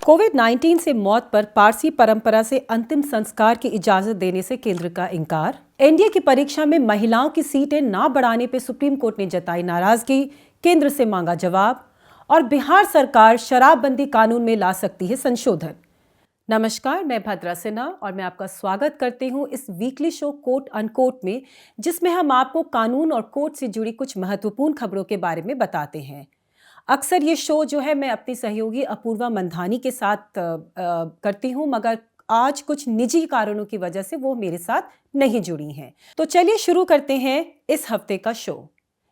कोविड-19 से मौत पर पारसी परंपरा से अंतिम संस्कार की इजाजत देने से केंद्र का इंकार। एनडीए की परीक्षा में महिलाओं की सीटें ना बढ़ाने पर सुप्रीम कोर्ट ने जताई नाराजगी, केंद्र से मांगा जवाब। और बिहार सरकार शराबबंदी कानून में ला सकती है संशोधन। नमस्कार, मैं भद्रा सिन्हा और मैं आपका स्वागत करती हूं इस वीकली शो कोट अनकोट में, जिसमें हम आपको कानून और कोर्ट से जुड़ी कुछ महत्वपूर्ण खबरों के बारे में बताते हैं। अक्सर ये शो जो है मैं अपनी सहयोगी अपूर्वा मंधानी के साथ करती हूँ, मगर आज कुछ निजी कारणों की वजह से वो मेरे साथ नहीं जुड़ी हैं। तो चलिए शुरू करते हैं इस हफ्ते का शो,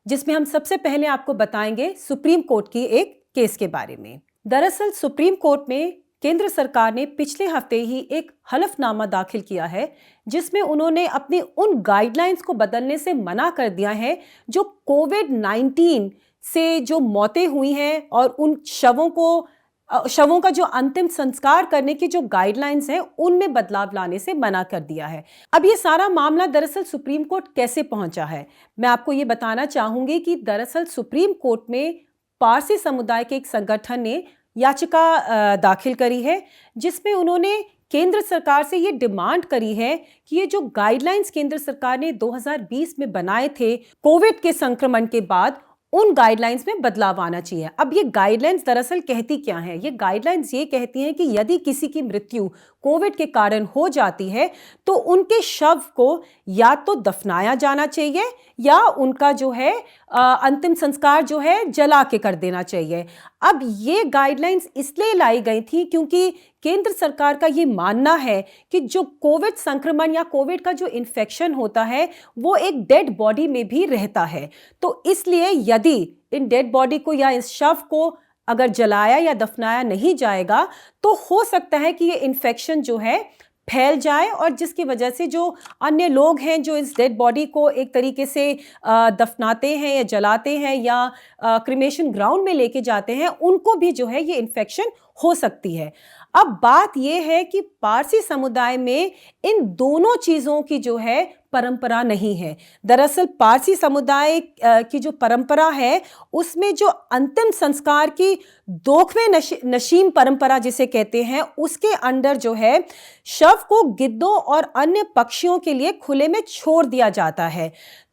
जिसमें हम सबसे पहले आपको बताएंगे सुप्रीम कोर्ट की एक केस के बारे में। दरअसल सुप्रीम कोर्ट में केंद्र सरकार ने पिछले हफ्ते ही एक हलफनामा दाखिल किया है, जिसमें उन्होंने अपनी उन गाइडलाइंस को बदलने से मना कर दिया है जो कोविड-19 से जो मौतें हुई हैं और उन शवों का जो अंतिम संस्कार करने की जो गाइडलाइंस हैं उनमें बदलाव लाने से मना कर दिया है। अब ये सारा मामला दरअसल सुप्रीम कोर्ट कैसे पहुंचा है, मैं आपको ये बताना चाहूंगी कि दरअसल सुप्रीम कोर्ट में पारसी समुदाय के एक संगठन ने याचिका दाखिल करी है, जिसमें उन्होंने केंद्र सरकार से ये डिमांड करी है कि ये जो गाइडलाइंस केंद्र सरकार ने 2020 में बनाए थे कोविड के संक्रमण के बाद, उन गाइडलाइंस में बदलाव आना चाहिए। अब ये गाइडलाइंस दरअसल कहती क्या है? ये गाइडलाइंस ये कहती हैं कि यदि किसी की मृत्यु कोविड के कारण हो जाती है तो उनके शव को या तो दफनाया जाना चाहिए या उनका जो है अंतिम संस्कार जो है जला के कर देना चाहिए। अब ये गाइडलाइंस इसलिए लाई गई थी क्योंकि केंद्र सरकार का ये मानना है कि जो कोविड संक्रमण या कोविड का जो इन्फेक्शन होता है वो एक डेड बॉडी में भी रहता है। तो इसलिए यदि इन डेड बॉडी को या इस शव को अगर जलाया या दफनाया नहीं जाएगा तो हो सकता है कि ये इन्फेक्शन जो है फैल जाए, और जिसकी वजह से जो अन्य लोग हैं जो इस डेड बॉडी को एक तरीके से दफनाते हैं या जलाते हैं या क्रिमेशन ग्राउंड में लेके जाते हैं, उनको भी जो है ये इन्फेक्शन हो सकती है। अब बात यह है कि पारसी समुदाय में इन दोनों चीज़ों की जो है परंपरा नहीं है। दरअसल पारसी समुदाय की जो परंपरा है उसमें जो अंतिम संस्कार की दोखवे नशीम परंपरा जिसे कहते हैं, उसके अंडर जो है शव को गिद्धों और अन्य पक्षियों के लिए खुले में छोड़ दिया जाता है।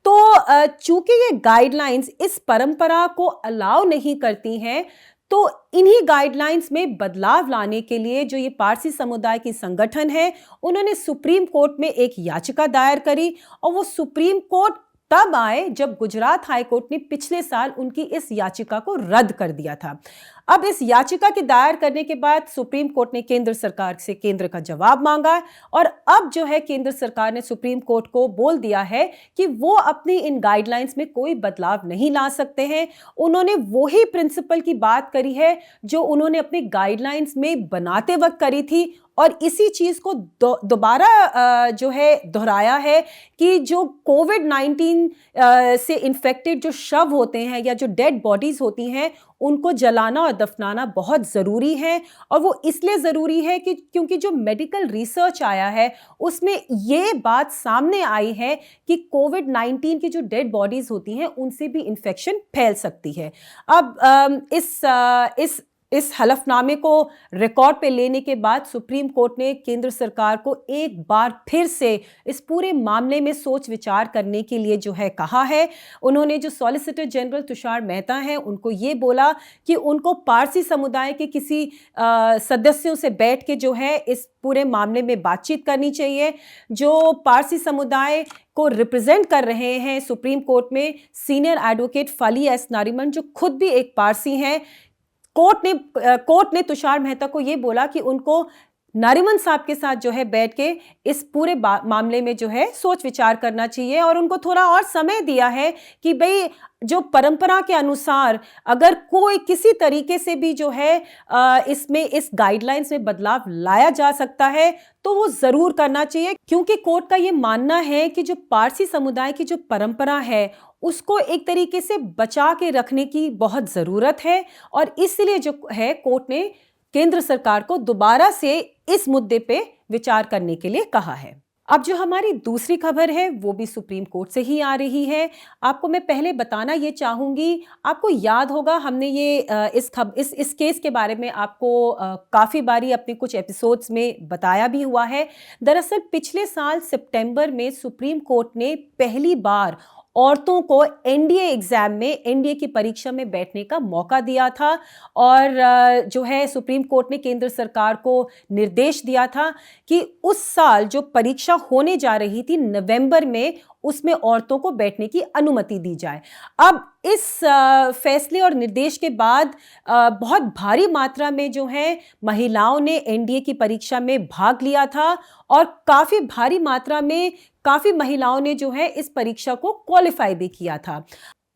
तो चूंकि ये गाइडलाइंस इस परंपरा को अलाउ नहीं करती हैं, तो इन्हीं गाइडलाइंस में बदलाव लाने के लिए जो ये पारसी समुदाय की संगठन है, उन्होंने सुप्रीम कोर्ट में एक याचिका दायर करी, और वो सुप्रीम कोर्ट तब आए जब गुजरात हाई कोर्ट ने पिछले साल उनकी इस याचिका को रद्द कर दिया था। अब इस याचिका के दायर करने के बाद सुप्रीम कोर्ट ने केंद्र सरकार से केंद्र का जवाब मांगा, और अब जो है केंद्र सरकार ने सुप्रीम कोर्ट को बोल दिया है कि वो अपनी इन गाइडलाइंस में कोई बदलाव नहीं ला सकते हैं। उन्होंने वही प्रिंसिपल की बात करी है जो उन्होंने अपनी गाइडलाइंस में बनाते वक्त करी थी, और इसी चीज को दोबारा जो है दोहराया है कि जो कोविड-19 से इन्फेक्टेड जो शव होते हैं या जो डेड बॉडीज होती हैं, उनको जलाना और दफनाना बहुत ज़रूरी है। और वो इसलिए ज़रूरी है कि क्योंकि जो मेडिकल रिसर्च आया है उसमें ये बात सामने आई है कि कोविड-19 की जो डेड बॉडीज़ होती हैं उनसे भी इन्फेक्शन फैल सकती है। अब इस हलफनामे को रिकॉर्ड पे लेने के बाद सुप्रीम कोर्ट ने केंद्र सरकार को एक बार फिर से इस पूरे मामले में सोच विचार करने के लिए जो है कहा है। उन्होंने जो सॉलिसिटर जनरल तुषार मेहता हैं उनको ये बोला कि उनको पारसी समुदाय के किसी सदस्यों से बैठ के जो है इस पूरे मामले में बातचीत करनी चाहिए। जो पारसी समुदाय को रिप्रेजेंट कर रहे हैं सुप्रीम कोर्ट में सीनियर एडवोकेट फली एस नारिमन, जो खुद भी एक पारसी हैं, कोर्ट ने तुषार मेहता को यह बोला कि उनको नारिमन साहब के साथ जो है बैठ के इस पूरे मामले में जो है सोच विचार करना चाहिए, और उनको थोड़ा और समय दिया है कि भाई जो परंपरा के अनुसार अगर कोई किसी तरीके से भी जो है इसमें इस गाइडलाइंस में बदलाव लाया जा सकता है तो वो जरूर करना चाहिए, क्योंकि कोर्ट का ये मानना है कि जो पारसी समुदाय की जो परंपरा है उसको एक तरीके से बचा के रखने की बहुत ज़रूरत है। और इसलिए जो है कोर्ट ने केंद्र सरकार को दोबारा से इस मुद्दे पे विचार करने के लिए कहा है। अब जो हमारी दूसरी खबर है वो भी सुप्रीम कोर्ट से ही आ रही है। आपको मैं पहले बताना ये चाहूँगी, आपको याद होगा हमने ये इस केस के बारे में आपको काफ़ी बारी अपने कुछ एपिसोड्स में बताया भी हुआ है। दरअसल पिछले साल सितंबर में सुप्रीम कोर्ट ने पहली बार औरतों को एनडीए एग्जाम में, एनडीए की परीक्षा में बैठने का मौका दिया था और जो है सुप्रीम कोर्ट ने केंद्र सरकार को निर्देश दिया था कि उस साल जो परीक्षा होने जा रही थी नवंबर में, उसमें औरतों को बैठने की अनुमति दी जाए। अब इस फैसले और निर्देश के बाद बहुत भारी मात्रा में जो है महिलाओं ने एनडीए की परीक्षा में भाग लिया था और काफी भारी मात्रा में काफी महिलाओं ने जो है इस परीक्षा को क्वालिफाई भी किया था।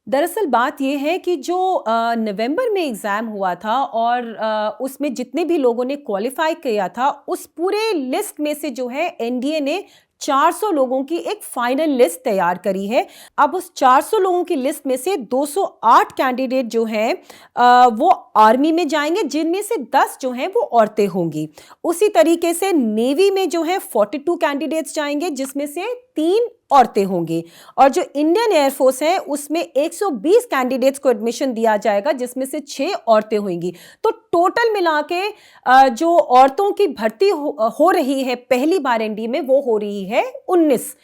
दरअसल बात यह है कि जो नवंबर में एग्ज़ाम हुआ था और उसमें जितने भी लोगों ने क्वालिफाई किया था, उस पूरे लिस्ट में से जो है एनडीए ने 400 लोगों की एक फाइनल लिस्ट तैयार करी है। अब उस 400 लोगों की लिस्ट में से 208 कैंडिडेट जो हैं वो आर्मी में जाएंगे, जिनमें से 10 जो हैं वो औरतें होंगी। उसी तरीके से नेवी में जो है 42 कैंडिडेट्स जाएंगे, जिसमें से 3 औरतें होंगी। और जो इंडियन एयरफोर्स है उसमें 120 कैंडिडेट्स को एडमिशन दिया जाएगा, जिसमें से 6 औरतें होंगी। तो टोटल मिला के जो औरतों की भर्ती हो रही है पहली बार एनडीए में, वो हो रही है 19।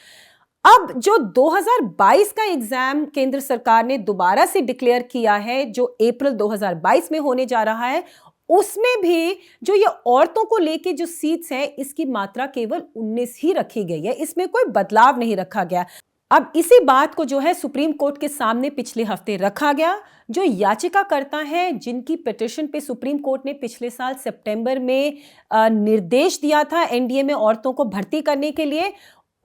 अब जो 2022 का एग्जाम केंद्र सरकार ने दोबारा से डिक्लेयर किया है, जो अप्रैल 2022 में होने जा रहा है, उसमें भी जो ये औरतों को लेके जो सीट्स हैं, इसकी मात्रा केवल 19 ही रखी गई है। इसमें कोई बदलाव नहीं रखा गया। अब इसी बात को जो है सुप्रीम कोर्ट के सामने पिछले हफ्ते रखा गया। जो याचिकाकर्ता हैं, जिनकी पिटीशन पे सुप्रीम कोर्ट ने पिछले साल सितंबर में निर्देश दिया था एनडीए में औरतों को भर्ती करने के लिए,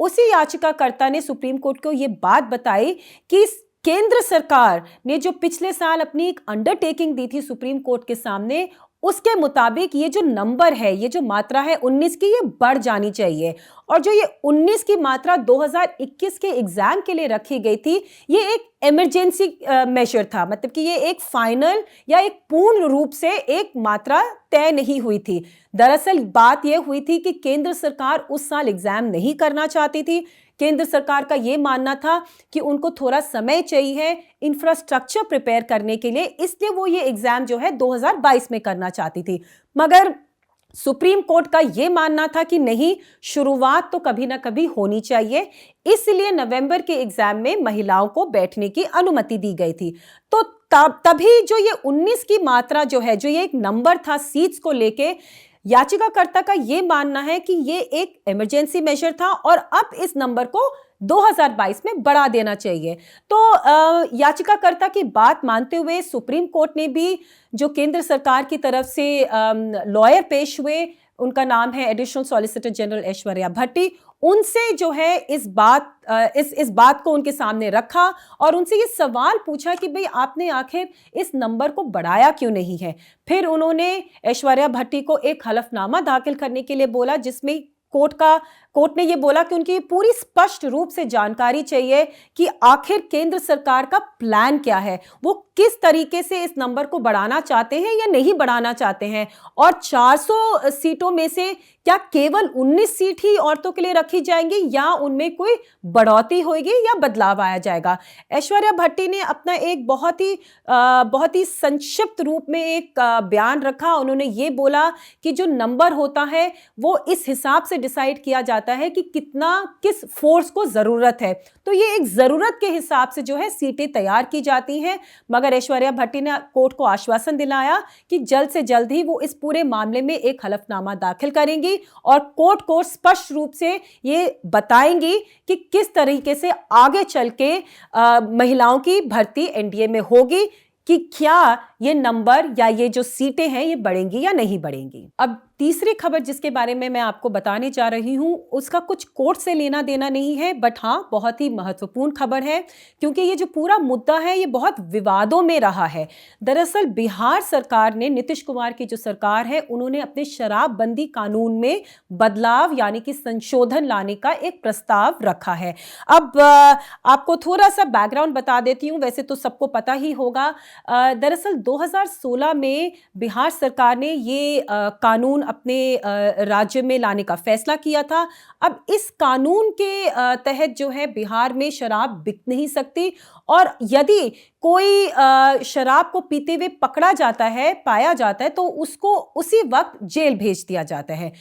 उसी याचिकाकर्ता ने सुप्रीम कोर्ट को ये बात बताई कि केंद्र सरकार ने जो पिछले साल अपनी एक अंडरटेकिंग दी थी सुप्रीम कोर्ट के सामने, उसके मुताबिक ये जो नंबर है, ये जो मात्रा है 19 की, ये बढ़ जानी चाहिए। और जो ये 19 की मात्रा 2021 के एग्जाम के लिए रखी गई थी, ये एक इमरजेंसी मेजर था। मतलब कि ये एक फाइनल या एक पूर्ण रूप से एक मात्रा तय नहीं हुई थी। दरअसल बात यह हुई थी कि केंद्र सरकार उस साल एग्जाम नहीं करना चाहती थी। केंद्र सरकार का यह मानना था कि उनको थोड़ा समय चाहिए इंफ्रास्ट्रक्चर प्रिपेयर करने के लिए, इसलिए वो ये एग्जाम जो है 2022 में करना चाहती थी। मगर सुप्रीम कोर्ट का यह मानना था कि नहीं, शुरुआत तो कभी ना कभी होनी चाहिए, इसलिए नवंबर के एग्जाम में महिलाओं को बैठने की अनुमति दी गई थी। तो तभी जो ये 19 की मात्रा जो है, जो ये एक नंबर था सीट्स को लेके, याचिकाकर्ता का यह मानना है कि ये एक इमरजेंसी मेजर था और अब इस नंबर को 2022 में बढ़ा देना चाहिए। तो याचिकाकर्ता की बात मानते हुए सुप्रीम कोर्ट ने भी जो केंद्र सरकार की तरफ से लॉयर पेश हुए, उनका नाम है एडिशनल सॉलिसिटर जनरल ऐश्वर्या भट्टी, उनसे जो है इस बात को उनके सामने रखा और उनसे ये सवाल पूछा कि भाई आपने आखिर इस नंबर को बढ़ाया क्यों नहीं है। फिर उन्होंने ऐश्वर्या भट्टी को एक हलफनामा दाखिल करने के लिए बोला, जिसमें कोर्ट ने यह बोला कि उनकी पूरी स्पष्ट रूप से जानकारी चाहिए कि आखिर केंद्र सरकार का प्लान क्या है, वो किस तरीके से इस नंबर को बढ़ाना चाहते हैं या नहीं बढ़ाना चाहते हैं, और 400 सीटों में से क्या केवल 19 सीट ही औरतों के लिए रखी जाएंगी या उनमें कोई बढ़ोतरी होगी या बदलाव आया जाएगा। ऐश्वर्या भट्टी ने अपना एक बहुत ही संक्षिप्त रूप में एक बयान रखा। उन्होंने ये बोला कि जो नंबर होता है वो इस हिसाब से डिसाइड किया जाता है कि किस फोर्स को जरूरत है, तो ये एक जरूरत के हिसाब से जो है सीटें तैयार की जाती हैं। मगर ऐश्वर्या भट्टी ने कोर्ट को आश्वासन दिलाया कि जल्द से जल्द ही वो इस पूरे मामले में एक हलफनामा दाखिल करेंगी और कोर्ट को स्पष्ट रूप से ये बताएंगी कि किस तरीके से आगे चल के महिलाओं की भर्ती एनडीए में होगी, कि क्या ये नंबर या ये जो सीटें हैं ये बढ़ेंगी या नहीं बढ़ेंगी। अब तीसरी खबर जिसके बारे में मैं आपको बताने जा रही हूं, उसका कुछ कोर्ट से लेना देना नहीं है, बट हाँ बहुत ही महत्वपूर्ण खबर है, क्योंकि ये जो पूरा मुद्दा है ये बहुत विवादों में रहा है। दरअसल बिहार सरकार ने, नीतीश कुमार की जो सरकार है, उन्होंने अपने शराबबंदी कानून में बदलाव यानी कि संशोधन लाने का एक प्रस्ताव रखा है। अब आपको थोड़ा सा बैकग्राउंड बता देती हूँ, वैसे तो सबको पता ही होगा। दरअसल 2016 में बिहार सरकार ने ये कानून अपने राज्य में लाने का फैसला किया था। अब इस कानून के तहत जो है बिहार में शराब बिक नहीं सकती, और यदि कोई शराब को पीते हुए पकड़ा जाता है, पाया जाता है, तो उसको उसी वक्त जेल भेज दिया जाता है।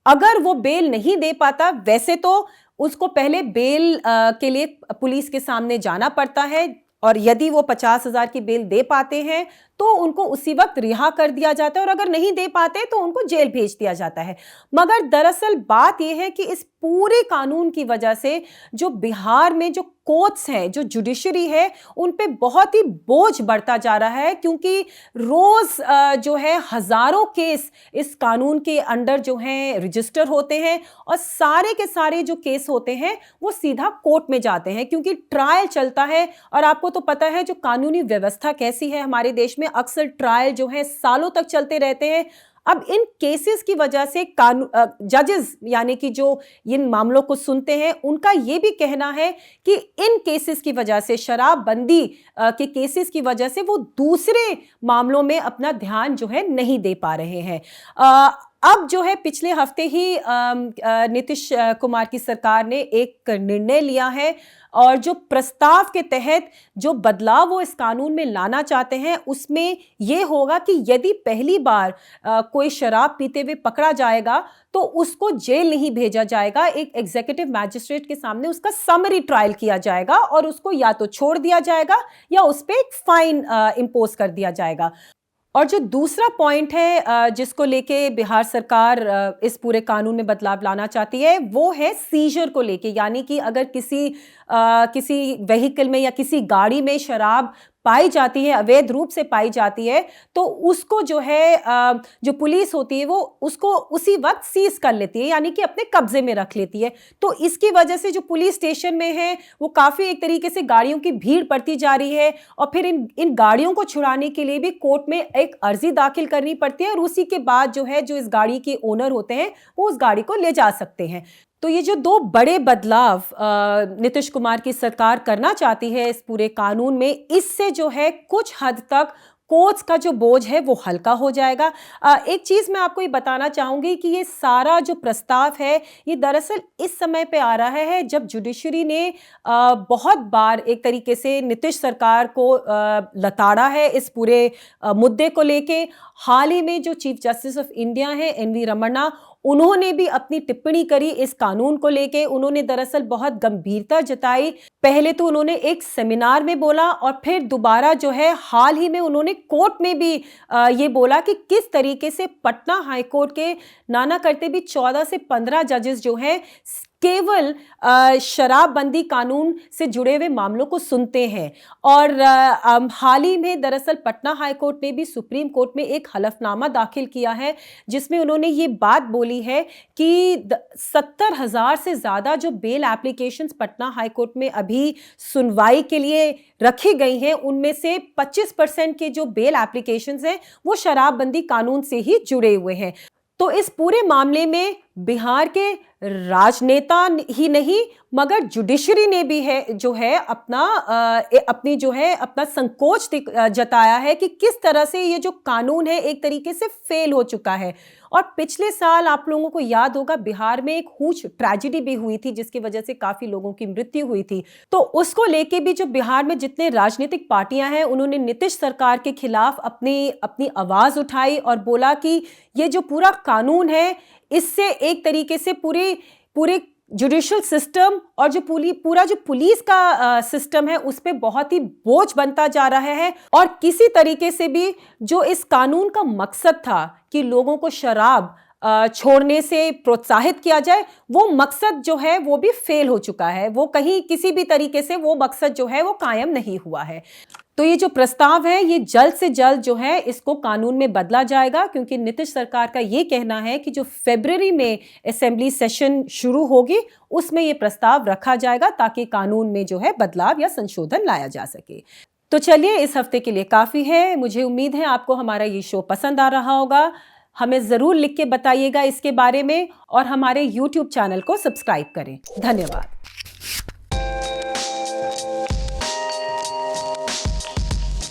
अगर वो बेल नहीं दे पाता, वैसे तो उसको पहले बेल के लिए पुलिस के सामने जाना पड़ता है, और यदि वो 50,000 की बेल दे पाते हैं तो उनको उसी वक्त रिहा कर दिया जाता है, और अगर नहीं दे पाते तो उनको जेल भेज दिया जाता है। मगर दरअसल बात यह है कि इस पूरे कानून की वजह से जो बिहार में जो कोर्ट्स हैं, जो जुडिशरी है, उन पे बहुत ही बोझ बढ़ता जा रहा है, क्योंकि रोज जो है हजारों केस इस कानून के अंडर जो है रजिस्टर होते हैं, और सारे के सारे जो केस होते हैं वो सीधा कोर्ट में जाते हैं, क्योंकि ट्रायल चलता है। और आपको तो पता है जो कानूनी व्यवस्था कैसी है हमारे देश में, अक्सर ट्रायल जो है सालों तक चलते रहते हैं। अब इन केसेस की वजह से जजेस, यानी कि जो इन मामलों को सुनते हैं, उनका यह भी कहना है कि इन केसेस की वजह से, शराबबंदी के केसेस की वजह से, वो दूसरे मामलों में अपना ध्यान जो है नहीं दे पा रहे हैं। अब जो है पिछले हफ्ते ही नीतीश कुमार की सरकार ने एक निर्णय लिया है, और जो प्रस्ताव के तहत जो बदलाव वो इस कानून में लाना चाहते हैं, उसमें यह होगा कि यदि पहली बार कोई शराब पीते हुए पकड़ा जाएगा तो उसको जेल नहीं भेजा जाएगा, एक एग्जीक्यूटिव मैजिस्ट्रेट के सामने उसका समरी ट्रायल किया जाएगा, और उसको या तो छोड़ दिया जाएगा या उस पर एक फाइन इंपोज कर दिया जाएगा। और जो दूसरा पॉइंट है जिसको लेके बिहार सरकार इस पूरे कानून में बदलाव लाना चाहती है, वो है सीजर को लेके, यानी कि अगर किसी व्हीकल में या किसी गाड़ी में शराब पाई जाती है, अवैध रूप से पाई जाती है, तो उसको जो है जो पुलिस होती है वो उसको उसी वक्त सीज कर लेती है, यानी कि अपने कब्जे में रख लेती है। तो इसकी वजह से जो पुलिस स्टेशन में है वो काफी एक तरीके से गाड़ियों की भीड़ पड़ती जा रही है, और फिर इन गाड़ियों को छुड़ाने के लिए भी कोर्ट में एक अर्जी दाखिल करनी पड़ती है, और उसी के बाद जो है जो इस गाड़ी के ओनर होते हैं वो उस गाड़ी को ले जा सकते हैं। तो ये जो दो बड़े बदलाव नीतीश कुमार की सरकार करना चाहती है इस पूरे कानून में, इससे जो है कुछ हद तक कोर्ट्स का जो बोझ है वो हल्का हो जाएगा। एक चीज मैं आपको ये बताना चाहूंगी कि ये सारा जो प्रस्ताव है ये दरअसल इस समय पे आ रहा है जब जुडिशरी ने बहुत बार एक तरीके से नीतीश सरकार को लताड़ा है इस पूरे मुद्दे को लेके। हाल ही में जो चीफ जस्टिस ऑफ इंडिया है एनवी रमन्ना, उन्होंने भी अपनी टिप्पणी करी इस कानून को लेके। उन्होंने दरअसल बहुत गंभीरता जताई। पहले तो उन्होंने एक सेमिनार में बोला, और फिर दोबारा जो है हाल ही में उन्होंने कोर्ट में भी ये बोला कि किस तरीके से पटना हाईकोर्ट के नाना करते भी 14 से 15 जजेस जो हैं केवल शराबबंदी कानून से जुड़े हुए मामलों को सुनते हैं। और हाल ही में दरअसल पटना हाईकोर्ट ने भी सुप्रीम कोर्ट में एक हलफनामा दाखिल किया है, जिसमें उन्होंने ये बात बोली है कि 70,000 से ज़्यादा जो बेल एप्लीकेशंस पटना हाईकोर्ट में अभी सुनवाई के लिए रखी गई हैं, उनमें से 25% के जो बेल एप्लीकेशंस हैं वो शराबबंदी कानून से ही जुड़े हुए हैं। तो इस पूरे मामले में बिहार के राजनेता ही नहीं मगर जुडिशरी ने भी है जो है अपनी जो है अपना संकोच जताया है कि किस तरह से ये जो कानून है एक तरीके से फेल हो चुका है। और पिछले साल आप लोगों को याद होगा बिहार में एक हुज ट्रेजेडी भी हुई थी जिसकी वजह से काफी लोगों की मृत्यु हुई थी। तो उसको लेके भी जो बिहार में जितने राजनीतिक पार्टियां हैं उन्होंने नीतीश सरकार के खिलाफ अपनी आवाज उठाई और बोला कि ये जो पूरा कानून है इससे एक तरीके से पूरे जुडिशियल सिस्टम और जो पूरा जो पुलिस का सिस्टम है उस पर बहुत ही बोझ बनता जा रहा है। और किसी तरीके से भी जो इस कानून का मकसद था कि लोगों को शराब छोड़ने से प्रोत्साहित किया जाए, वो मकसद जो है वो भी फेल हो चुका है। वो कहीं किसी भी तरीके से वो मकसद जो है वो कायम नहीं हुआ है। तो ये जो प्रस्ताव है ये जल्द से जल्द जो है इसको कानून में बदला जाएगा, क्योंकि नीतीश सरकार का ये कहना है कि जो फरवरी में असेंबली सेशन शुरू होगी उसमें ये प्रस्ताव रखा जाएगा ताकि कानून में जो है बदलाव या संशोधन लाया जा सके। तो चलिए, इस हफ्ते के लिए काफ़ी है। मुझे उम्मीद है आपको हमारा ये शो पसंद आ रहा होगा। हमें ज़रूर लिख के बताइएगा इसके बारे में और हमारे YouTube चैनल को सब्सक्राइब करें। धन्यवाद।